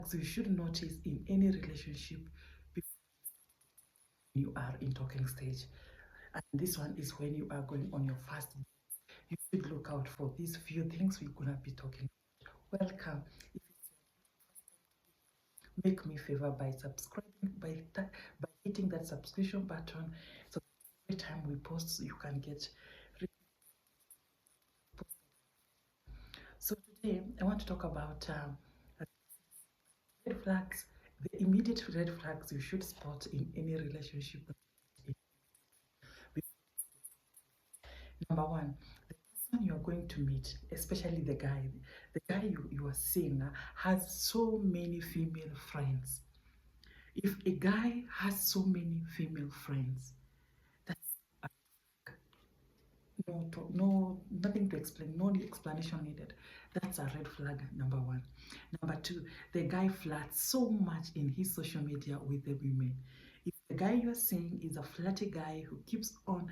So you should notice in any relationship before you are in talking stage. And this one is when you are going on your first date. You should look out for these few things we're gonna be talking about. Welcome. If it's make me favor by subscribing, by hitting that subscription button, so every time we post, you can get. So today I want to talk about red flags, the immediate red flags you should spot in any relationship. Number one, the person you're going to meet, especially the guy you are seeing has so many female friends. If a guy has so many female friends, that's nothing to explain, no explanation needed. That's a red flag, number one. Number two, the guy flirts so much in his social media with the women. If the guy you're seeing is a flirty guy who keeps on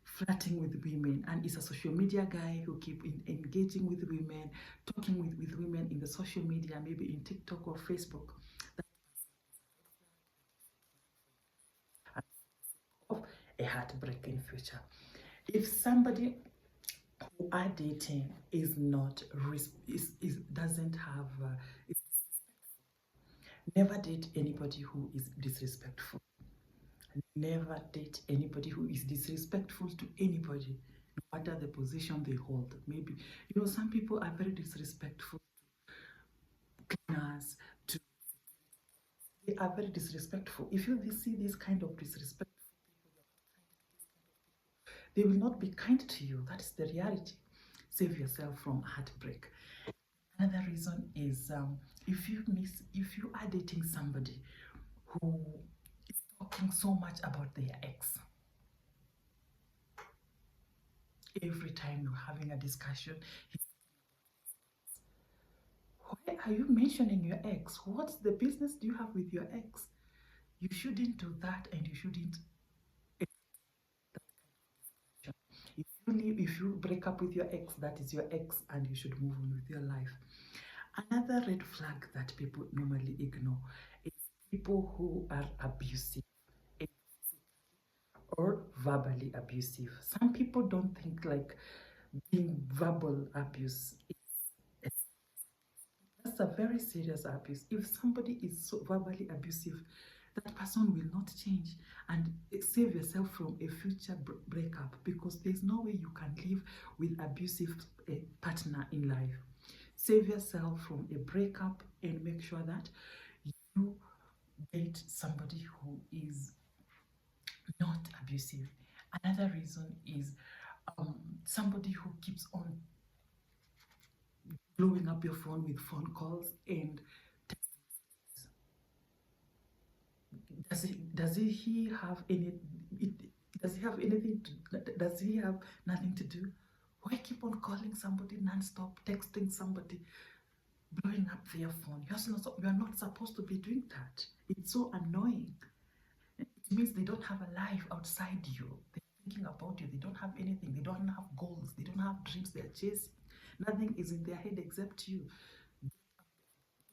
flirting with women and is a social media guy who keep engaging with women, talking with women in the social media, maybe in TikTok or Facebook, of a heartbreaking future. If somebody who are dating is not is doesn't have never date anybody who is disrespectful. Never date anybody who is disrespectful to anybody, no matter the position they hold. Maybe some people are very disrespectful to cleaners, to they are very disrespectful. If you see this kind of disrespect, they will not be kind to you. That is the reality. Save yourself from heartbreak. Another reason is if you are dating somebody who is talking so much about their ex, every time you're having a discussion, why are you mentioning your ex? What's the business do you have with your ex? You shouldn't do that, and you shouldn't. If you break up with your ex, that is your ex, and you should move on with your life. Another red flag that people normally ignore is people who are abusive or verbally abusive. Some people don't think like being verbal abuse is that's a very serious abuse. If somebody is so verbally abusive, that person will not change, and save yourself from a future breakup, because there's no way you can live with abusive partner in life. Save yourself from a breakup and make sure that you date somebody who is not abusive. Another reason is somebody who keeps on blowing up your phone with phone calls and does he have any it, does he have anything to, does he have nothing to do? Why keep on calling somebody non-stop, texting somebody, blowing up their phone? You're not supposed to be doing that. It's so annoying. It means they don't have a life outside you. They're thinking about you. They don't have anything. They don't have goals. They don't have dreams they're chasing. Nothing is in their head except you.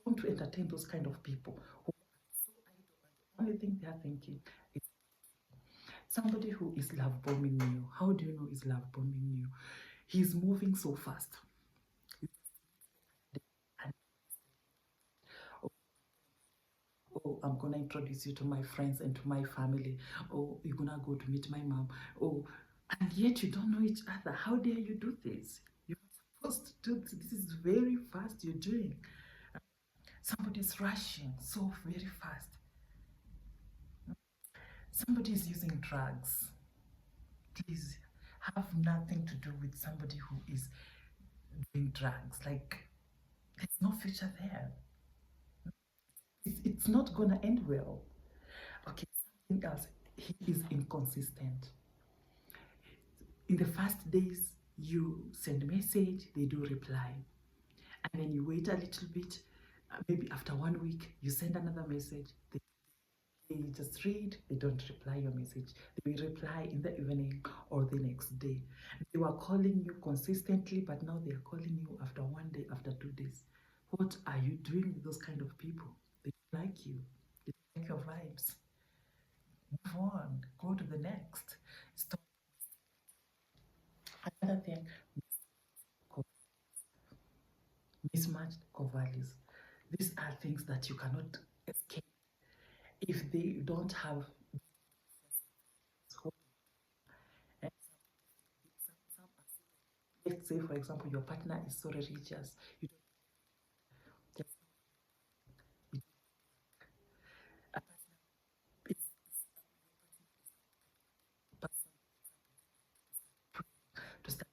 Don't entertain those kind of people who are so idle, and the only thing they're thinking is somebody who is love bombing you. How do you know he's love bombing you? He's moving so fast. And oh, I'm gonna introduce you to my friends and to my family. Oh, you're gonna go to meet my mom. Oh, and yet you don't know each other. How dare you do this? You're not supposed to do this. This is very fast you're doing. Somebody's rushing so very fast. Somebody is using drugs. Please have nothing to do with somebody who is doing drugs. Like, there's no future there. It's not gonna end well. Okay, something else. He is inconsistent. In the first days, you send a message, they do reply. And then you wait a little bit, maybe after 1 week, you send another message. They just read, they don't reply your message. They will reply in the evening or the next day. They were calling you consistently, but now they are calling you after 1 day, after 2 days. What are you doing with those kind of people? They don't like you. They don't like your vibes. Move on. Go to the next. Stop. Another thing, mismatched core values. These are things that you cannot escape if they don't have. And let's say, for example, your partner is so religious. You don't just a it's person to start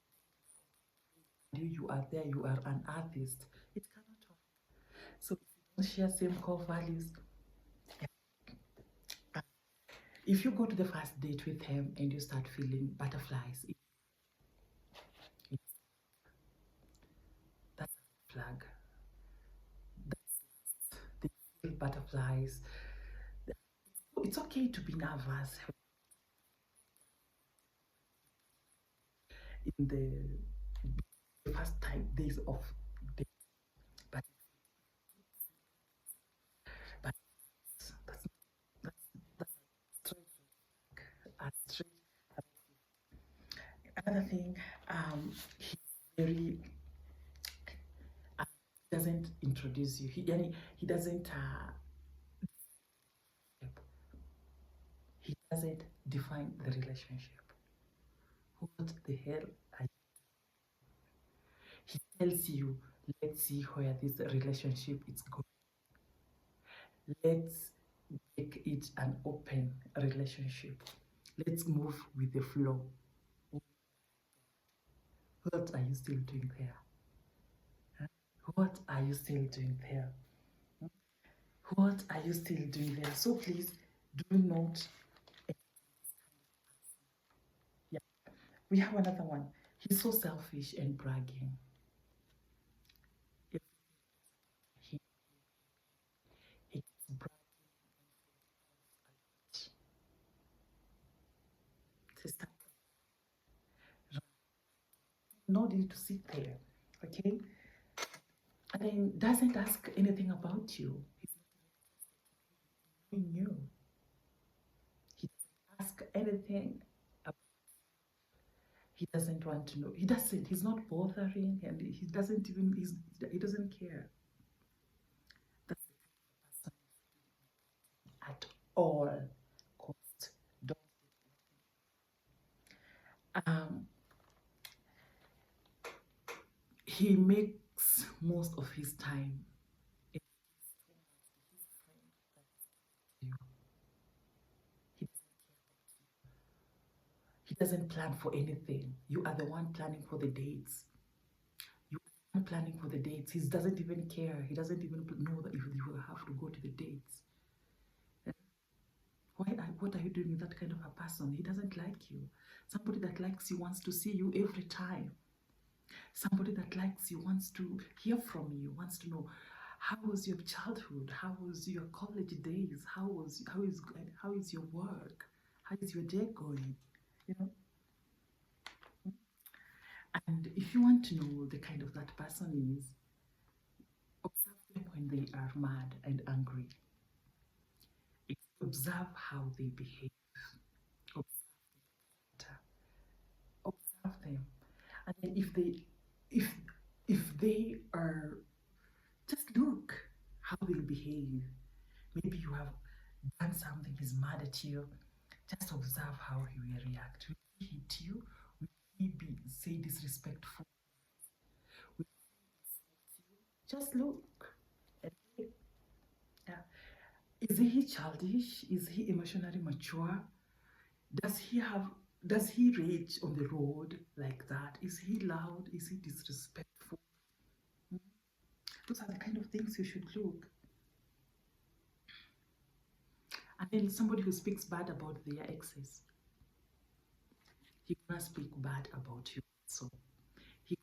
you are there, you are an artist. It cannot work. So if you don't share same core values, if you go to the first date with him and you start feeling butterflies, that's a flag. That's they feel butterflies. It's okay to be nervous in the first time days of date, but but that's that's a straight. Another thing, he's very doesn't introduce you. He doesn't he doesn't define the relationship. What the hell? He tells you, let's see where this relationship is going. Let's make it an open relationship. Let's move with the flow. What are you still doing there? Huh? What are you still doing there? What are you still doing there? So please do not. Yeah, we have another one. He's so selfish and bragging. If he, he keeps bragging, sister, no need to sit there, okay? And then doesn't ask anything about you. He's not knowing you. He doesn't ask anything. He doesn't want to know. He doesn't. He's not bothering, and he doesn't even. He doesn't care. That's the person at all cost. Don't. Um, he makes most of his time. It is too much to his friend that you. He doesn't plan for anything. You are the one planning for the dates. You are the one planning for the dates. He doesn't even care. He doesn't even know that if you will have to go to the dates. What are you doing with that kind of a person? He doesn't like you. Somebody that likes you wants to see you every time. Somebody that likes you wants to hear from you, wants to know how was your childhood, how was your college days, how is your work, how is your day going, you know. And if you want to know the kind of that person is, observe them when they are mad and angry. Observe how they behave. Observe them, and then if if they are, just look how they'll behave. Maybe you have done something, he's mad at you. Just observe how he will react. Will he hit you? Will he be say disrespectful? Will he insult you? Just look. And yeah. Is he childish? Is he emotionally mature? Does he have does he rage on the road like that? Is he loud? Is he disrespectful? Hmm? Those are the kind of things you should look. And then somebody who speaks bad about their exes, he gonna speak bad about you. So he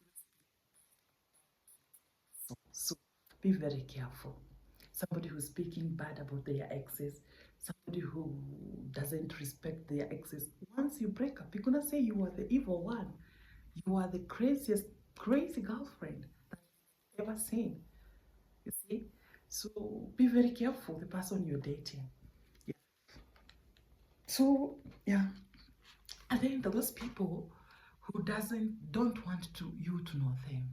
so be very careful. Somebody who's speaking bad about their exes, somebody who doesn't respect their exes. Once you break up, you're gonna say you are the evil one. You are the crazy girlfriend that I've ever seen. So be very careful the person you're dating. Yeah. So yeah, and then those people who don't want you to know them.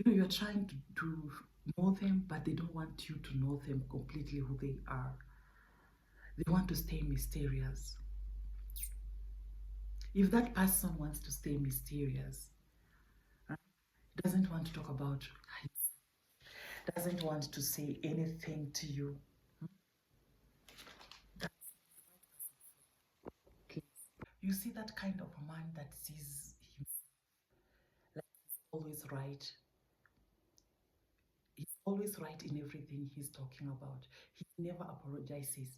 You're trying to know them, but they don't want you to know them completely who they are. They want to stay mysterious. If that person wants to stay mysterious, uh, doesn't want to talk about, doesn't want to say anything to you, you see that kind of a man that sees him like he's always right. He's always right in everything he's talking about. He never apologizes.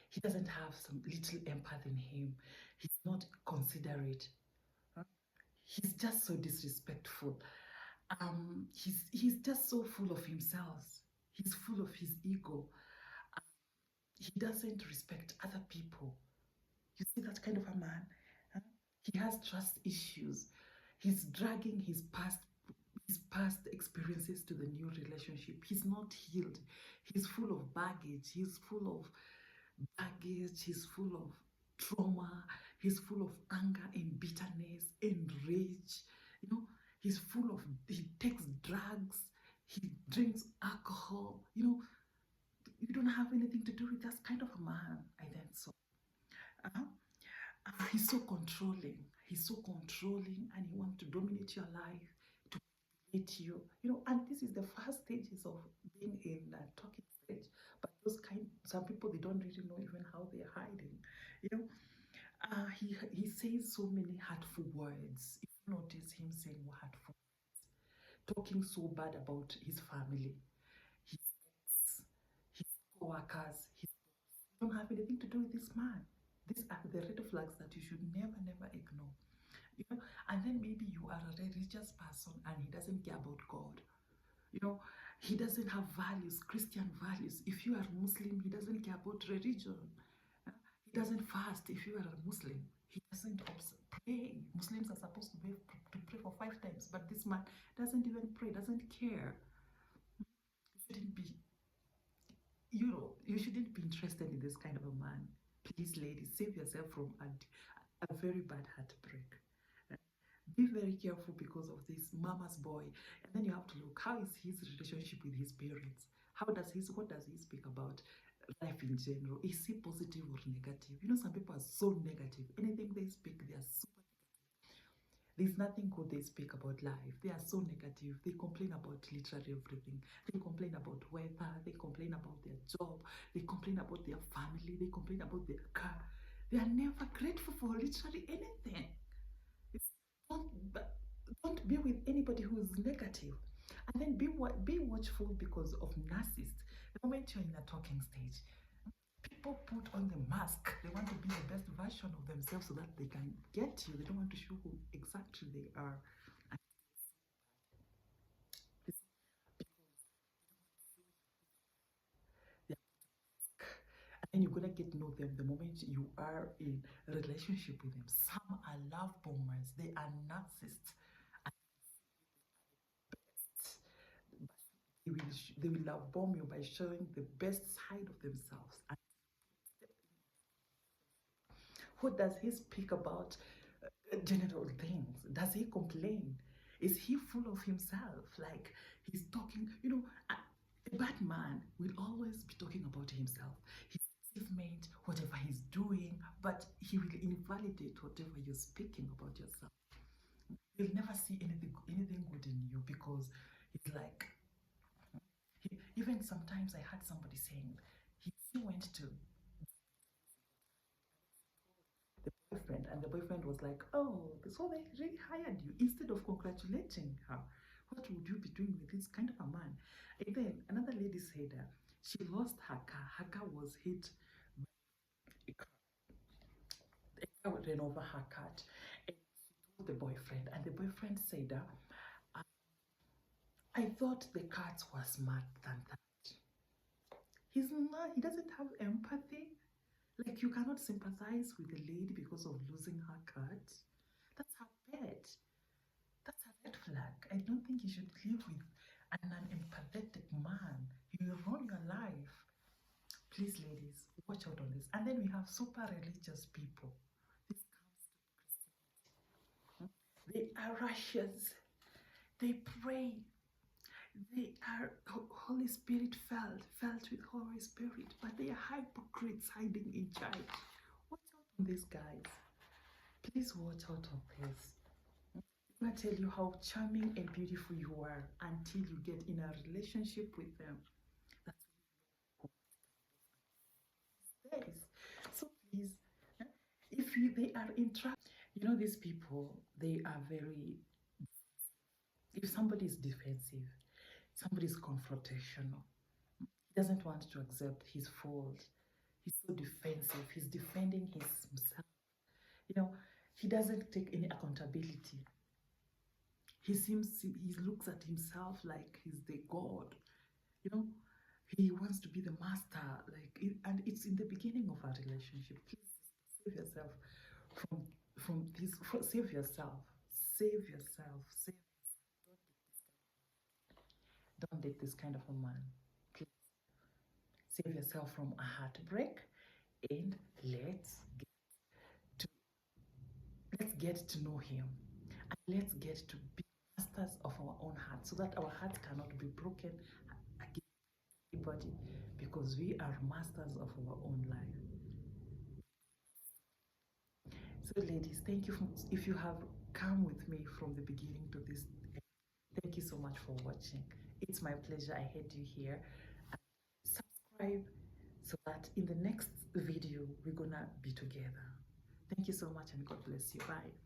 He doesn't have some little empathy in him. He's not considerate. Huh? He's just so disrespectful. He's just so full of himself. He's full of his ego. He doesn't respect other people. You see that kind of a man? Huh? He has trust issues. He's dragging his past experiences to the new relationship. He's not healed. He's full of baggage. He's full of baggage. He's full of trauma. He's full of anger and bitterness and rage. You know, he takes drugs. He drinks alcohol. You don't have anything to do with that kind of a man. I think so. Uh-huh. He's so controlling. He's so controlling, and he wants to dominate your life, to manipulate you. And this is the first stages of being in a talking stage. But some people they don't really know even how they're hiding. You know, he says so many hurtful words. If you notice him saying hurtful, talking so bad about his family, his ex, his co-workers, his don't have anything to do with this man. These are the red flags that you should never, never ignore. You know, and then maybe you are a religious person and he doesn't care about God. You know, he doesn't have values, Christian values. If you are Muslim, he doesn't care about religion. Uh, He doesn't fast if you are a Muslim. He doesn't pray. Muslims are supposed to pray for 5 times, but this man doesn't even pray, doesn't care. You shouldn't be you shouldn't be interested in this kind of a man. Please, ladies, save yourself from a very bad heartbreak. Uh, Be very careful because of this mama's boy. And then you have to look, how is his relationship with his parents? What does he speak about life in general? Is he positive or negative? Some people are so negative. Anything they speak, they are so there's nothing good they speak about life. They are so negative. They complain about literally everything. They complain about weather. They complain about their job. They complain about their family. They complain about their car. They are never grateful for literally anything. It's, don't, don't be with anybody who is negative. And then be watchful because of narcissists. The moment you're in a talking stage, people put on the mask. They want to be the best version of themselves so that they can get you. They don't want to show who exactly they are. And it's because and then you're gonna get to know them the moment you are in a relationship with them. Some are love bombers. They are narcissists. And they will love bomb you by showing the best side of themselves. And what does he speak about? General things. Does he complain? Is he full of himself? Like he's talking, a bad man will always be talking about himself, his achievement, whatever he's doing, but he will invalidate whatever you're speaking about yourself. You'll never see anything good in you because it's like, even sometimes I heard somebody saying he went to the boyfriend, and the boyfriend was like, "Oh, so they really hired you." Instead of congratulating her, what would you be doing with this kind of a man? And then another lady said she lost her car. Her car was hit. A car, a car ran over her car, and she told the boyfriend, and the boyfriend said, "I thought the cats were smart than that." He's not. He doesn't have empathy. Like you cannot sympathize with a lady because of losing her cat. That's her pet. That's a red flag. I don't think you should live with and an empathetic man, you will ruin your life. Please, ladies, watch out on this. And then we have super religious people. This comes to Christianity. They are righteous. They pray. They are Holy Spirit felt with Holy Spirit, but they are hypocrites hiding in church. Watch out on these guys. Please watch out on this. I'm gonna tell you how charming and beautiful you are until you get in a relationship with them. That's what it is. So please, if they are interested, these people, they are very. If somebody is defensive, somebody is confrontational, he doesn't want to accept his fault. He's so defensive. He's defending himself. He doesn't take any accountability. He looks at himself like he's the God. He wants to be the master. And it's in the beginning of our relationship. Please save yourself from this. Save yourself. Save yourself. Don't date this kind of a man. Please save yourself from a heartbreak, and let's get to know him, and let's get to be masters of our own hearts, so that our hearts cannot be broken against anybody, because we are masters of our own life. So, ladies, thank you. If you have come with me from the beginning to this, thank you so much for watching. It's my pleasure. I had you here. Subscribe so that in the next video we're gonna be together. Thank you so much, and God bless you. Bye.